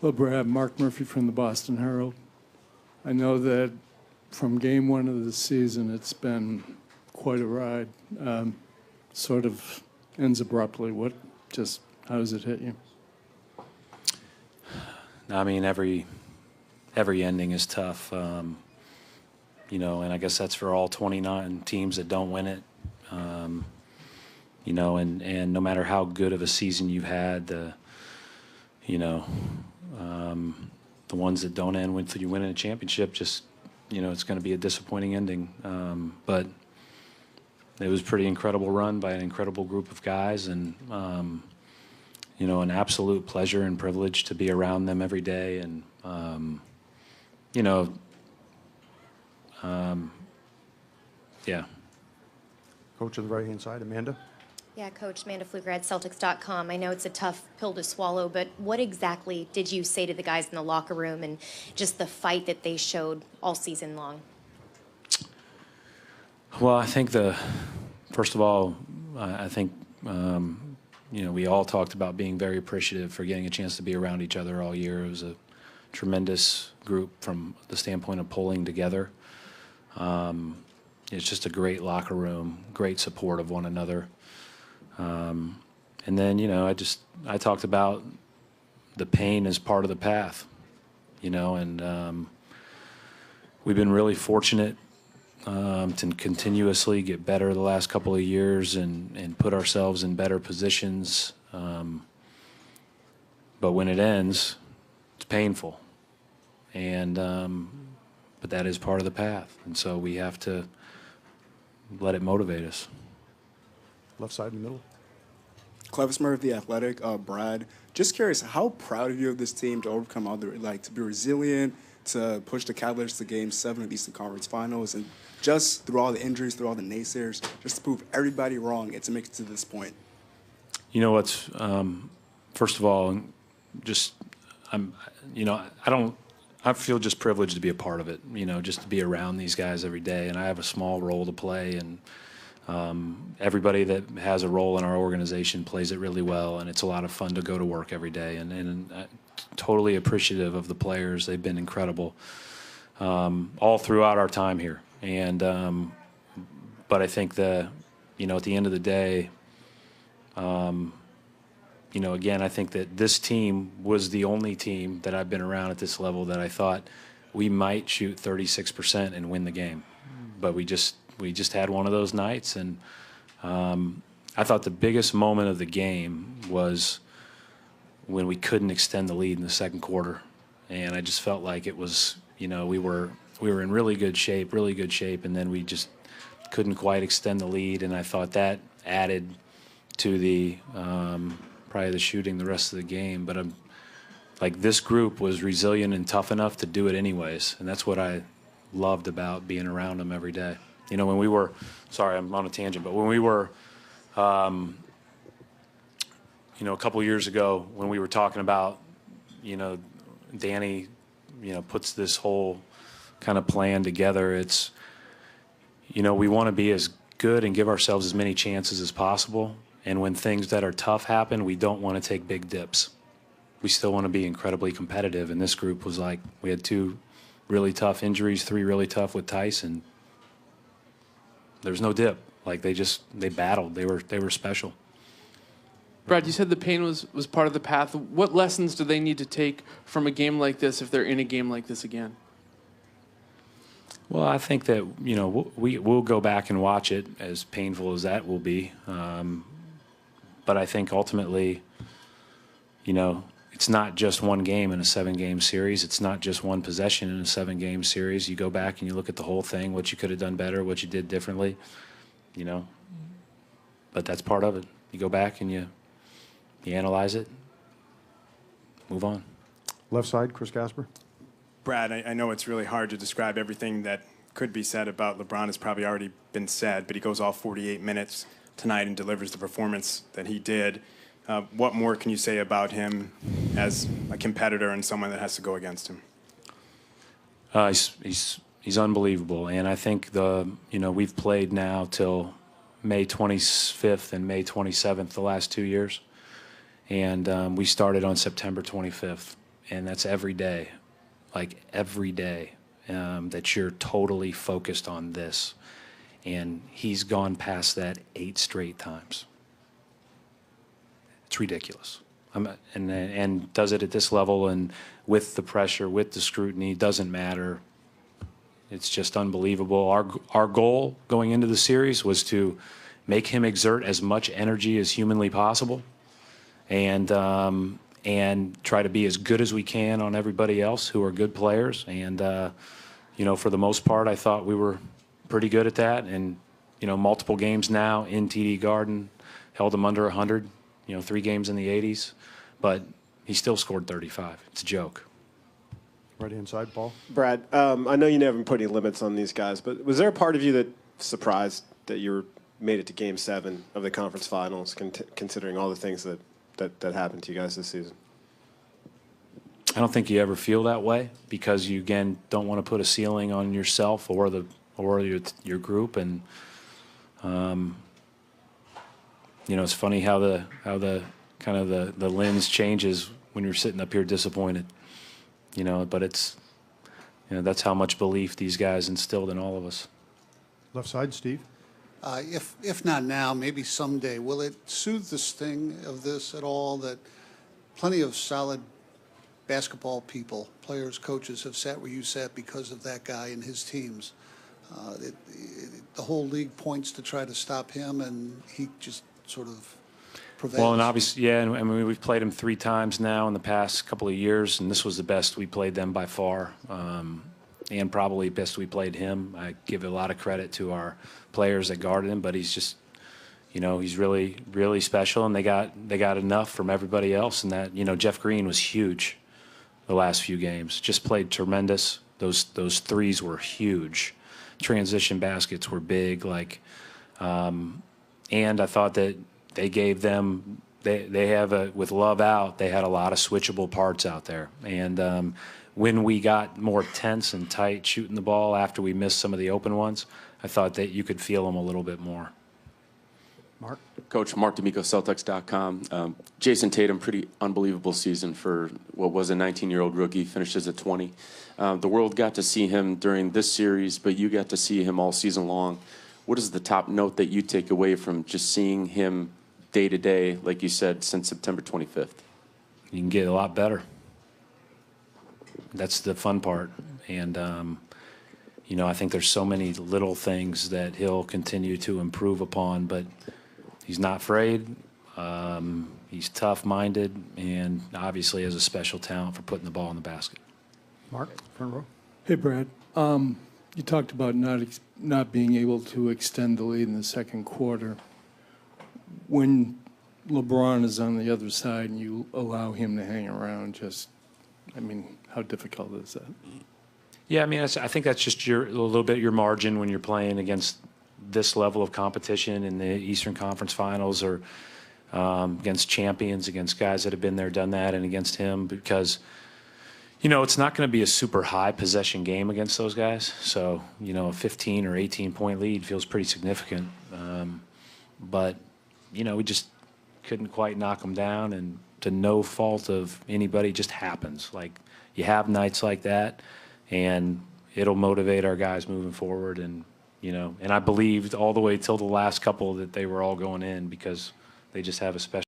Hello, Brad. Mark Murphy from the Boston Herald. I know that from game one of the season, it's been quite a ride. Sort of ends abruptly. How does it hit you? I mean, every ending is tough, you know, and I guess that's for all 29 teams that don't win it. You know, and no matter how good of a season you've had, the ones that don't end when you win a championship, just, you know, it's going to be a disappointing ending. But it was a pretty incredible run by an incredible group of guys, and you know, an absolute pleasure and privilege to be around them every day. And you know, yeah. Coach on the right-hand side, Amanda. Yeah, Coach, Amanda Fluker at Celtics.com. I know it's a tough pill to swallow, but what exactly did you say to the guys in the locker room and just the fight that they showed all season long? Well, I think first of all, I think, you know, we all talked about being very appreciative for getting a chance to be around each other all year. It was a tremendous group from the standpoint of pulling together. It's just a great locker room, great support of one another. And then, you know, I talked about the pain as part of the path, you know, and we've been really fortunate to continuously get better the last couple of years and put ourselves in better positions. But when it ends, it's painful. And but that is part of the path. And so we have to let it motivate us. Left side in the middle. Clevis Murray of The Athletic. Brad, just curious, how proud are you of this team to overcome to be resilient, to push the Cavaliers to Game 7 of the Eastern Conference Finals, and just through all the injuries, through all the naysayers, just to prove everybody wrong and to make it to this point? You know what's, first of all, just, I feel just privileged to be a part of it, you know, just to be around these guys every day. And I have a small role to play, and everybody that has a role in our organization plays it really well, and it's a lot of fun to go to work every day. And totally appreciative of the players. They've been incredible all throughout our time here. And but I think at the end of the day, you know, again, I think that this team was the only team that I've been around at this level that I thought we might shoot 36% and win the game. But we just had one of those nights, and I thought the biggest moment of the game was when we couldn't extend the lead in the second quarter. And I just felt like it was, you know, we were in really good shape, and then we just couldn't quite extend the lead. And I thought that added to the probably the shooting the rest of the game. But like, this group was resilient and tough enough to do it anyways, and that's what I loved about being around them every day. You know, when we were, sorry, I'm on a tangent, but when we were, you know, a couple years ago when we were talking about, you know, Danny, you know, puts this whole kind of plan together. It's, you know, we want to be as good and give ourselves as many chances as possible. And when things that are tough happen, we don't want to take big dips. We still want to be incredibly competitive. And this group was like, we had 2 really tough injuries, 3 really tough with Tyson. There's no dip. Like, they battled. They were special. Brad, you said the pain was part of the path. What lessons do they need to take from a game like this if they're in a game like this again? Well, I think that, you know, we'll go back and watch it, as painful as that will be. But I think ultimately, you know, it's not just one game in a 7-game series. It's not just one possession in a 7-game series. You go back and you look at the whole thing, what you could have done better, what you did differently, you know. But that's part of it. You go back and you analyze it, move on. Left side, Chris Gasper. Brad, I know it's really hard to describe everything that could be said about LeBron has probably already been said, but he goes all 48 minutes tonight and delivers the performance that he did. What more can you say about him as a competitor and someone that has to go against him? He's unbelievable, and I think we've played now till May 25th and May 27th the last 2 years, and we started on September 25th, and that's every day, like every day, that you're totally focused on this. And he's gone past that 8 straight times. It's ridiculous. And does it at this level and with the pressure, with the scrutiny, doesn't matter. It's just unbelievable. Our goal going into the series was to make him exert as much energy as humanly possible, and try to be as good as we can on everybody else who are good players. And for the most part, I thought we were pretty good at that. And multiple games now in TD Garden held him under 100. 3 games in the 80s, but he still scored 35. It's a joke. Right-hand side, Paul. Brad, I know you never put any limits on these guys, but was there a part of you that surprised that you made it to Game 7 of the conference finals, considering all the things that happened to you guys this season? I don't think you ever feel that way because you, again, don't want to put a ceiling on yourself or your group. And it's funny how the kind of the lens changes when you're sitting up here disappointed. But it's that's how much belief these guys instilled in all of us. Left side, Steve. If not now, maybe someday, will it soothe the sting of this at all that plenty of solid basketball people, players, coaches have sat where you sat because of that guy and his teams? The whole league points to try to stop him, and he just sort of prevails. Well, and obviously, yeah, and I mean, we've played them 3 times now in the past couple of years, and this was the best we played them by far, and probably best we played him. I give a lot of credit to our players that guarded him, but he's just, he's really, really special, and they got enough from everybody else, and that, Jeff Green was huge the last few games. Just played tremendous. Those threes were huge. Transition baskets were big, and I thought that they gave them, they have with Love out, they had a lot of switchable parts out there. And when we got more tense and tight shooting the ball after we missed some of the open ones, I thought that you could feel them a little bit more. Mark. Coach, Mark D'Amico, Celtics.com. Jason Tatum, pretty unbelievable season for what was a 19-year-old rookie, finishes at 20. The world got to see him during this series, but you got to see him all season long. What is the top note that you take away from just seeing him day to day, like you said, since September 25th? You can get a lot better. That's the fun part. And, I think there's so many little things that he'll continue to improve upon, but he's not afraid. He's tough-minded, and obviously has a special talent for putting the ball in the basket. Mark, front row. Hey, Brad. You talked about not being able to extend the lead in the second quarter. When LeBron is on the other side and you allow him to hang around, how difficult is that? Yeah, I think that's just a little bit your margin when you're playing against this level of competition in the Eastern Conference Finals, or against champions, against guys that have been there, done that, and against him, because it's not going to be a super high possession game against those guys. So, a 15 or 18 point lead feels pretty significant. But, we just couldn't quite knock them down, and to no fault of anybody, just happens. You have nights like that, and it'll motivate our guys moving forward. And, and I believed all the way till the last couple that they were all going in, because they just have a special